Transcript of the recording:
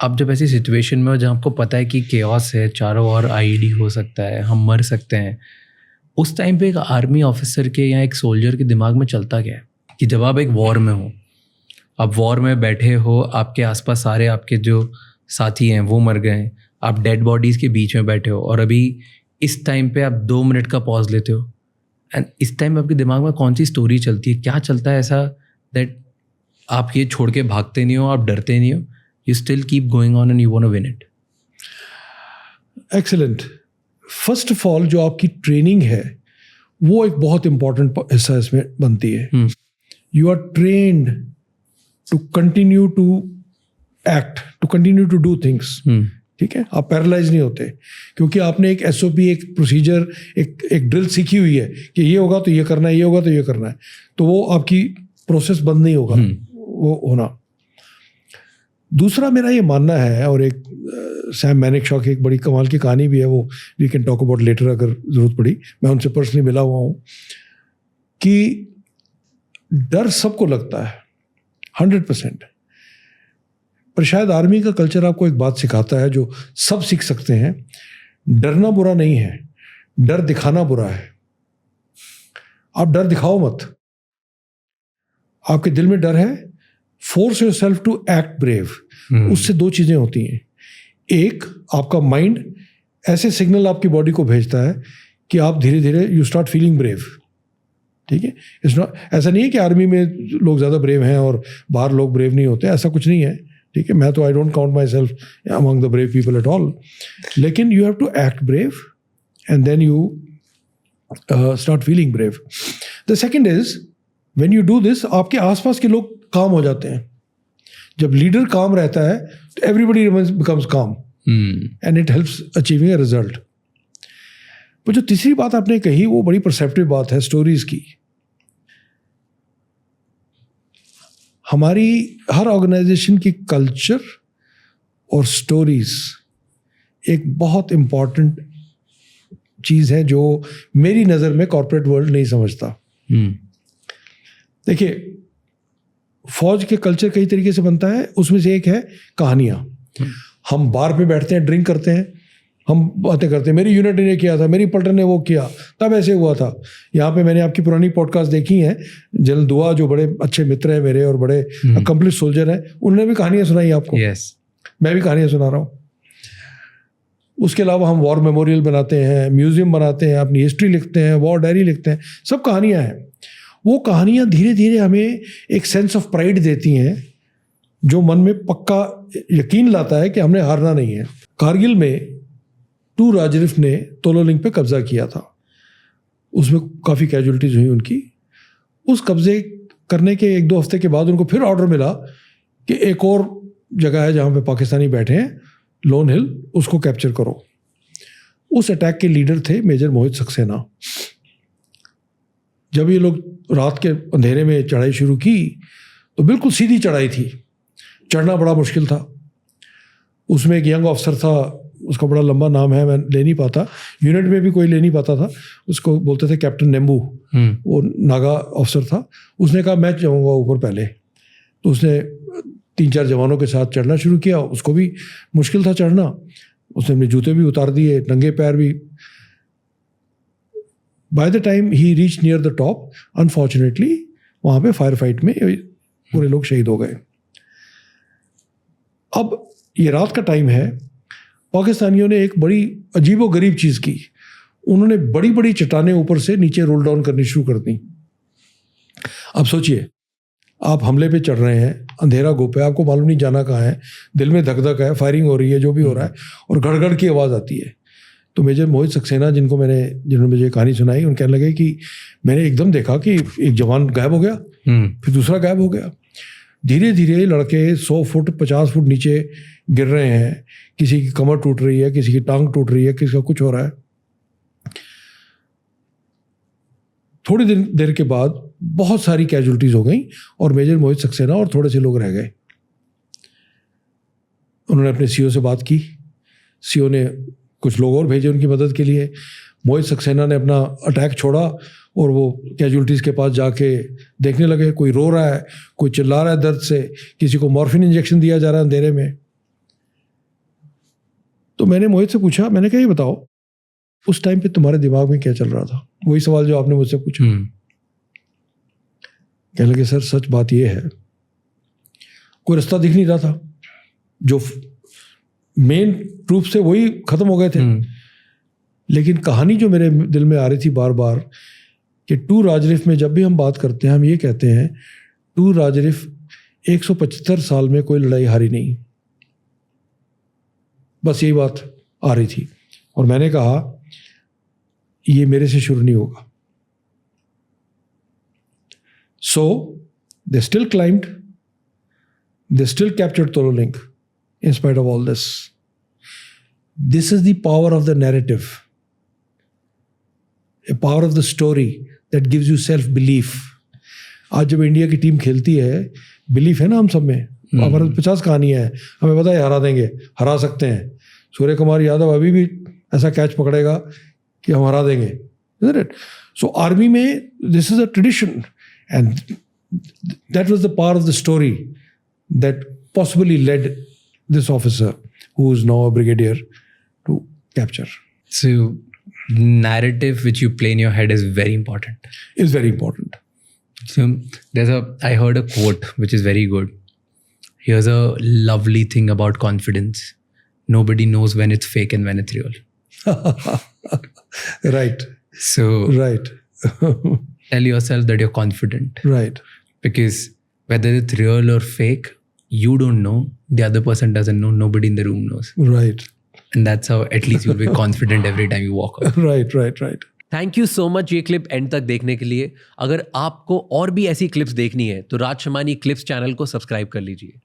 आप जब ऐसी सिचुएशन में हो जहाँ आपको पता है कि केओस है, चारों ओर आईईडी हो सकता है, हम मर सकते हैं, उस टाइम पे एक आर्मी ऑफिसर के या एक सोल्जर के दिमाग में चलता क्या है कि जब आप एक वॉर में हो, आप वॉर में बैठे हो, आपके आसपास सारे आपके जो साथी हैं वो मर गए, आप डेड बॉडीज़ के बीच में बैठे हो, और अभी इस टाइम पे आप 2 मिनट का पॉज लेते हो, एंड इस टाइम आपके दिमाग में कौन सी स्टोरी चलती है, क्या चलता है ऐसा दैट आप ये छोड़ के भागते नहीं हो, आप डरते नहीं हो, you still keep going on and you want to win it? Excellent. First of all जो आपकी ट्रेनिंग है वो एक बहुत इंपॉर्टेंट हिस्सा इसमें बनती है। You are trained to continue to act, to continue to do things. ठीक है, आप पैरालाइज नहीं होते क्योंकि आपने एक एसओपी, एक प्रोसीजर, एक ड्रिल सीखी हुई है कि ये होगा तो ये करना है, ये होगा तो ये करना है, तो वो आपकी प्रोसेस बंद नहीं होगा वो होना। दूसरा मेरा ये मानना है, और एक सैम मैनेकशॉ की एक बड़ी कमाल की कहानी भी है, वो we can talk about later अगर ज़रूरत पड़ी, मैं उनसे पर्सनली मिला हुआ हूँ, कि डर सबको लगता है 100%, पर शायद आर्मी का कल्चर आपको एक बात सिखाता है जो सब सीख सकते हैं, डरना बुरा नहीं है, डर दिखाना बुरा है। आप डर दिखाओ मत, आपके दिल में डर है, force yourself to act brave. उससे 2 चीज़ें होती हैं, एक आपका माइंड ऐसे सिग्नल आपकी बॉडी को भेजता है कि आप धीरे धीरे यू स्टार्ट फीलिंग ब्रेव। ठीक है, ऐसा नहीं है कि आर्मी में लोग ज़्यादा ब्रेव हैं और बाहर लोग ब्रेव नहीं होते, ऐसा कुछ नहीं है। ठीक है, मैं तो I don't count myself among the brave people at all, लेकिन you have to act brave and then you start feeling brave. The second is when you do this, आपके आसपास के लोग काम हो जाते हैं। जब लीडर काम रहता है तो एवरीबडी बिकम्स काम and it helps achieving a result. पर जो तीसरी बात आपने कही वो बड़ी परसेप्टिव बात है, स्टोरीज की। हमारी हर ऑर्गेनाइजेशन की कल्चर और स्टोरीज एक बहुत इंपॉर्टेंट चीज़ है जो मेरी नज़र में कॉर्पोरेट वर्ल्ड नहीं समझता। देखिए, फौज के कल्चर कई तरीके से बनता है, उसमें से एक है कहानियाँ। हम बार पे बैठते हैं, ड्रिंक करते हैं, हम बातें करते हैं, मेरी यूनिट ने किया था, मेरी पलटन ने वो किया, तब ऐसे हुआ था। यहाँ पे मैंने आपकी पुरानी पॉडकास्ट देखी हैं, जनरल दुआ जो बड़े अच्छे मित्र हैं मेरे और बड़े अकम्प्लिश सोल्जर हैं, उन्होंने भी कहानियाँ सुनाई आपको। मैं भी कहानियाँ सुना रहा हूँ। उसके अलावा हम वॉर मेमोरियल बनाते हैं, म्यूजियम बनाते हैं, अपनी हिस्ट्री लिखते हैं, वॉर डायरी लिखते हैं, सब कहानियाँ हैं। वो कहानियाँ धीरे धीरे हमें एक सेंस ऑफ प्राइड देती हैं जो मन में पक्का यकीन लाता है कि हमने हारना नहीं है। कारगिल में 2 राजरिफ ने तोलोलिंग पे कब्जा किया था, उसमें काफ़ी कैजुअलिटीज हुई उनकी। उस कब्जे करने के 1-2 हफ्ते के बाद उनको फिर ऑर्डर मिला कि एक और जगह है जहाँ पे पाकिस्तानी बैठे हैं, लोन हिल, उसको कैप्चर करो। उस अटैक के लीडर थे मेजर मोहित सक्सेना। जब ये लोग रात के अंधेरे में चढ़ाई शुरू की तो बिल्कुल सीधी चढ़ाई थी, चढ़ना बड़ा मुश्किल था। उसमें एक यंग ऑफिसर था, उसका बड़ा लंबा नाम है, मैं ले नहीं पाता, यूनिट में भी कोई ले नहीं पाता था, उसको बोलते थे कैप्टन नेम्बू। वो नागा ऑफिसर था। उसने कहा मैं जाऊँगा ऊपर पहले, तो उसने 3-4 जवानों के साथ चढ़ना शुरू किया। उसको भी मुश्किल था चढ़ना, उसने अपने जूते भी उतार दिए, नंगे पैर भी। By the time he reach near the top, unfortunately वहाँ पे फायर फाइट में पूरे लोग शहीद हो गए। अब ये रात का टाइम है, पाकिस्तानियों ने एक बड़ी अजीबोगरीब चीज़ की, उन्होंने बड़ी बड़ी चट्टानें ऊपर से नीचे रोल डाउन करनी शुरू कर दी। अब सोचिए, आप हमले पे चढ़ रहे हैं, अंधेरा गुप है, आपको मालूम नहीं जाना कहाँ है, दिल में धक धक है, फायरिंग हो रही है, जो भी हो रहा है, और गड़गड़ की आवाज़ आती है। तो मेजर मोहित सक्सेना जिन्होंने मुझे कहानी सुनाई, उन कहने लगे कि मैंने एकदम देखा कि एक जवान गायब हो गया, फिर दूसरा गायब हो गया। धीरे धीरे लड़के 100 फुट 50 फुट नीचे गिर रहे हैं, किसी की कमर टूट रही है, किसी की टांग टूट रही है, किसी का कुछ हो रहा है। थोड़ी देर के बाद बहुत सारी कैजुअलिटीज हो गई और मेजर मोहित सक्सेना और थोड़े से लोग रह गए। उन्होंने अपने सीओ से बात की, सीओ ने कुछ लोग और भेजे उनकी मदद के लिए। मोहित सक्सेना ने अपना अटैक छोड़ा और वो कैजुअलिटीज़ के पास जाके देखने लगे, कोई रो रहा है, कोई चिल्ला रहा है दर्द से, किसी को मॉर्फिन इंजेक्शन दिया जा रहा है अंधेरे में। तो मैंने मोहित से पूछा, मैंने कहा ये बताओ उस टाइम पे तुम्हारे दिमाग में क्या चल रहा था? वही सवाल जो आपने मुझसे पूछा। कहने लगे सर सच बात ये है, कोई रास्ता दिख नहीं रहा था, जो मेन ट्रूप से वही खत्म हो गए थे। लेकिन कहानी जो मेरे दिल में आ रही थी बार बार कि टू राजरिफ में जब भी हम बात करते हैं हम ये कहते हैं टू राजरिफ 175 साल में कोई लड़ाई हारी नहीं, बस यही बात आ रही थी। और मैंने कहा ये मेरे से शुरू नहीं होगा। So they still climbed, they still captured तोलो link in spite of all this. This is the power of the narrative, a power of the story that gives you self-belief. आज जब इंडिया की टीम खेलती है, belief है ना हम सब में, हमारे 50 कहानियां हैं, हमें पता है हरा देंगे, हरा सकते हैं। सूर्य कुमार यादव अभी भी ऐसा कैच पकड़ेगा कि हम हरा देंगे, isn't it? So आर्मी में this is a tradition and that was the power of the story that possibly led this officer, who is now a brigadier, to capture. So, narrative which you play in your head is very important. Is very important. So, I heard a quote which is very good. Here's a lovely thing about confidence. Nobody knows when it's fake and when it's real. Right. So, right. tell yourself that you're confident. Right. Because whether it's real or fake, you don't know, the other person doesn't know, nobody in the room knows. Right. And that's how at least you'll be confident every time you walk out. Right. Thank you so much ये clip and तक देखने के लिए। अगर आपको और भी ऐसी क्लिप्स देखनी है तो राज शमानी क्लिप्स चैनल को सब्सक्राइब कर लीजिए।